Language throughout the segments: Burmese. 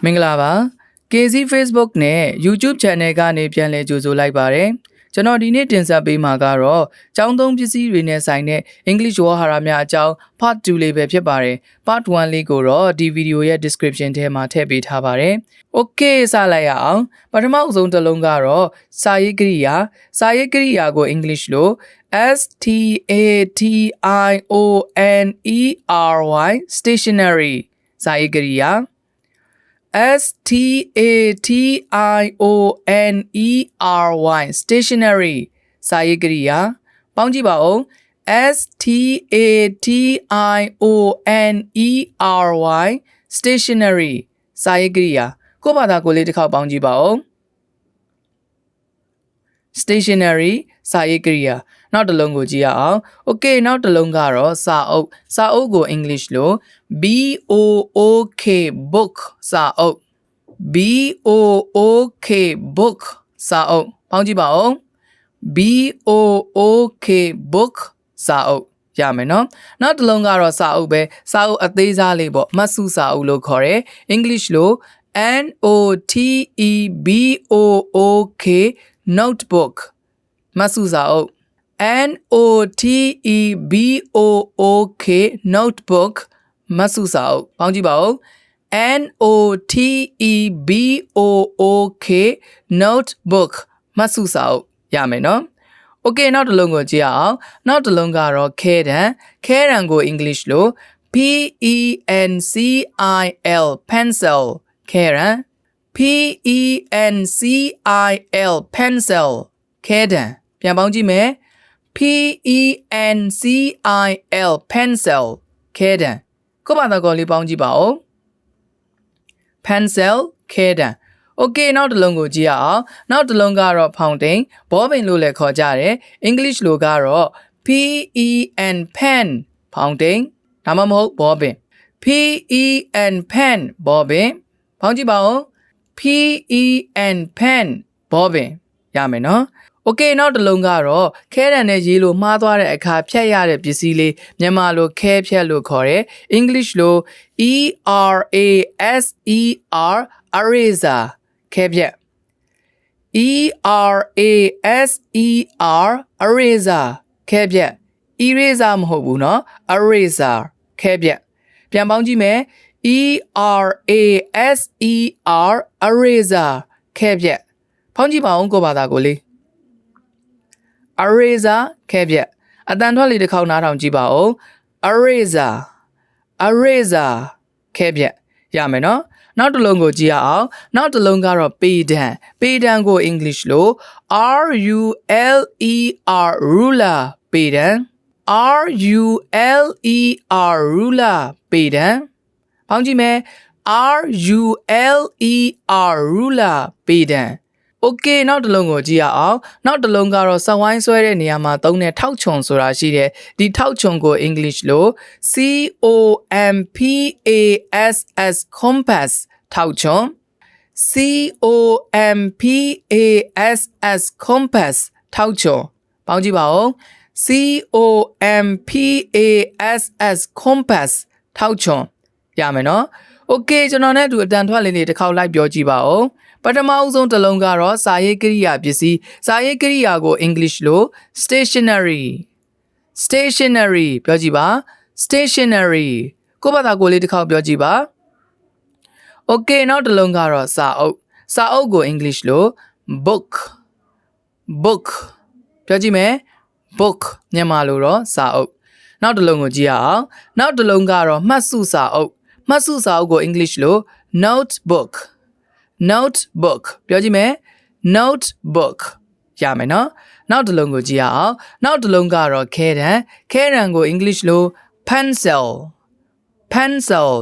မင်္ဂလာပါ K Zee Facebook နဲ့ YouTube Channel ကနေပြန်လည်ကြိုဆိုလိုက်ပါတယ်ကျွန်တော်ဒီနေ့တင်ဆက်ပေးမှာကတော့ကျောင်းသုံးပစ္စည်းတွေနဲ့ဆိုင်တဲ့ English ဝေါ်ဟာရများအကြောင်း Part 2 လေးပဲဖြစ်ပါတယ် Part 1 လေးကိုတော့ဒီဗီဒီယိုရဲ့ description ထဲမှာထည့်ပေးထားပါတယ် Okay စလိုက်ရအောင်ပထမအဆုံးတစ်လုံးကတော့စာရေးကရိယာကို English လို့ STATIONERY stationery စာရေးကရိယာSTATIONERY stationery စာရေးကရိယာပေါင်းကြည့်ပါဦး STATIONERY stationery စာရေးကရိယာကိုယ့်ဘာသာကိုလေးတစ်ခေါက်ပေါင်းကြည့်ပါဦး stationery စာရေးကရိယာနောက်တစ်လုံးကိုကြည့်ရအောင် Okay နောက်တစ်လုံးကတော့စာအုပ်ကို English လို့ BOOK book စာအုပ် BOOK book စာအုပ်ပေါင်းကြည့်ပါဦး BOOK book စာအုပ်ရမယ်နော်နောက်တစ်လုံးကတော့စာအုပ်ပဲစာအုပ်အသေးစားလေးပေါ့မှတ်စုစာအုပ်လို့ခေါ်တယ် English လို့ NOTEBOOK notebook မှတ်စုစာအုပ် NOTEBOOK notebook မှတ်စုစာအုပ်ပေါင်းကြည့်ပါဦး NOTEBOOK notebook မှတ်စုစာအုပ်ရမယ်နော် Okay နောက်တစ်လုံးကိုကြည့်အောင်နောက်တစ်လုံးကတော့ခဲတံကို English လို့ PENCIL pencil ခဲတံ PENCIL pencil ခဲတံပြန်ပေါင်းကြည့်မယ် PENCIL pencil ခဲတံကိုယ့်ဘာသာကိုလေးပေါင်းကြည့်ပါဦး pencil ခဲတံ Okay နောက်တစ်လုံးကိုကြည့်ရအောင်နောက်တစ်လုံးကတော့ fountain ဘောပင်လို့လည်းခေါ်ကြတယ် English လို့ကတော့ PEN pen fountain ဒါမှမဟုတ်ဘောပင် PEN pen ဘောပင်ပေါင်းကြည့်ပါဦး PEN pen ဘောပင်ရမယ်နော် Okay နောက်တစ်လုံးကတော့ခဲတံနဲ့ရေးလို့မှားသွားတဲ့အခါဖြတ်ရတဲ့ပစ္စည်းလေးမြန်မာလိုခဲဖြတ်လို့ခေါ်တယ် English လို့ ERASER eraser ခဲဖြတ် ERASER eraser ခဲဖြတ် eraser မဟုတ်ဘူးเนาะ eraser ခဲဖြတ်ပြန်ပေါင်းကြည့်မယ် ERASER eraser ခဲဖြတ်ပေါင်းကြည့်ပါဦးကိုဘာသာကိုလေး eraser ခဲဖြတ်အတန်ထွက်လေးတစ်ခေါက်နားထောင်ကြည့်ပါဦး eraser ခဲဖြတ်ရမယ်နော်နောက်တစ်လုံးကိုကြည့်ရအောင်နောက်တစ်လုံးကတော့ပေတံကို English လို့ RULER ruler ပေတံ RULER ruler ပေတံပေါင်းကြည့်မယ် RULER ruler ပေတံ Okay နောက်တစ်လုံးကိုကြည့်ရအောင်နောက်တစ်လုံးကတော့စက်ဝိုင်းဆွဲတဲ့နေရာမှာသုံးတဲ့ထောက်ချွန်ဆိုတာရှိတယ်ဒီထောက်ချွန်ကို English လို့ COMPASS compass ထောက်ချွန် COMPASS compass ထောက်ချွန်ပေါင်းကြည့်ပါဦး COMPASS compass ထောက်ချွန်ရမယ်နော် Okay ကျွန်တော်နဲ့အတူအတန်ထွက်လေးတွေတစ်ခေါက်လိုက်ပြောကြည့်ပါဦးပထမအဆုံးတစ်လုံးကတော့စာရေးကရိယာပစ္စည်းစာရေးကရိယာကို English လို့ stationery ပြောကြည့်ပါ stationery ကိုယ့်ဘာသာကိုလေးတစ်ခေါက်ပြောကြည့်ပါ Okay နောက်တစ်လုံးကတော့စာအုပ်ကို English လို့ book ပြောကြည့်မယ် book မြန်မာလိုတော့စာအုပ်နောက်တစ်လုံးကိုကြည့်ရအောင်နောက်တစ်လုံးကတော့မှတ်စုစာအုပ်ကို English လို့ notebook ပြောကြည့်မယ် notebook ရမယ်နော်နောက်တစ်လုံးကိုကြည့်ရအောင်နောက်တစ်လုံးကတော့ခဲတံကို English လို့ pencil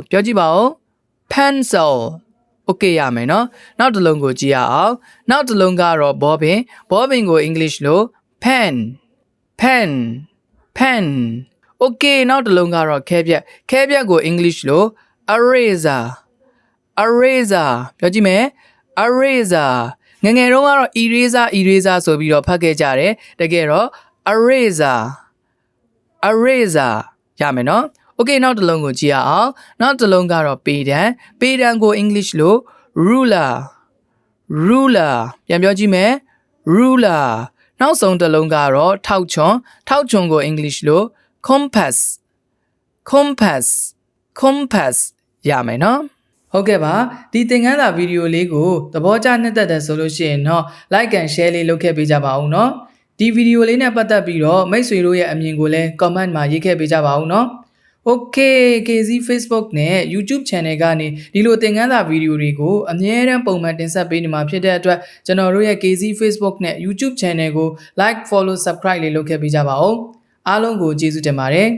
ပြောကြည့်ပါဦး pencil Okay ရမယ်နော်နောက်တစ်လုံးကိုကြည့်ရအောင်နောက်တစ်လုံးကတော့ဘောပင်ကို English လို့ pen Okay နောက်တစ်လုံးကတော့ခဲဖြတ်ကို English လို့ eraser ပြောကြည့်မယ် eraser ငယ်တုန်းကတော့ eraser ဆိုပြီးတော့ဖတ်ခဲ့ကြတယ်တကယ်တော့ eraser ရမယ်နော် Okay နောက်တစ်လုံးကိုကြည့်ရအောင်နောက်တစ်လုံးကတော့ပေတံကို English လို့ ruler ပြန်ပြောကြည့်မယ် ruler နောက်ဆုံးတစ်လုံးကတော့ထောက်ချွန်ကို English လို့ compass ရမယ်နော်ဟုတ်ကဲ့ပါဒီသင်ခန်းစာဗီဒီယိုလေးကိုသဘောကျနှစ်သက်တယ်ဆိုလို့ရှိရင်တော့ like and share လေးလုပ်ခဲ့ပေးကြပါဦးเนาะဒီဗီဒီယိုလေးနဲ့ပတ်သက်ပြီးတော့မိတ်ဆွေတို့ရဲ့အမြင်ကိုလည်း comment မှာရေးခဲ့ပေးကြပါဦးเนาะ Okay K Zee Facebook နဲ့ YouTube channel ကနေဒီလိုသင်ခန်းစာဗီဒီယိုတွေကိုအမြဲတမ်းပုံမှန်တင်ဆက်ပေးနေမှာဖြစ်တဲ့အတွက်ကျွန်တော်တို့ရဲ့ K Zee Facebook နဲ့ YouTube channel ကို like follow subscribe လေးလုပ်ခဲ့ပေးကြပါဦးအားလုံးကိုကျေးဇူးတင်ပါတယ်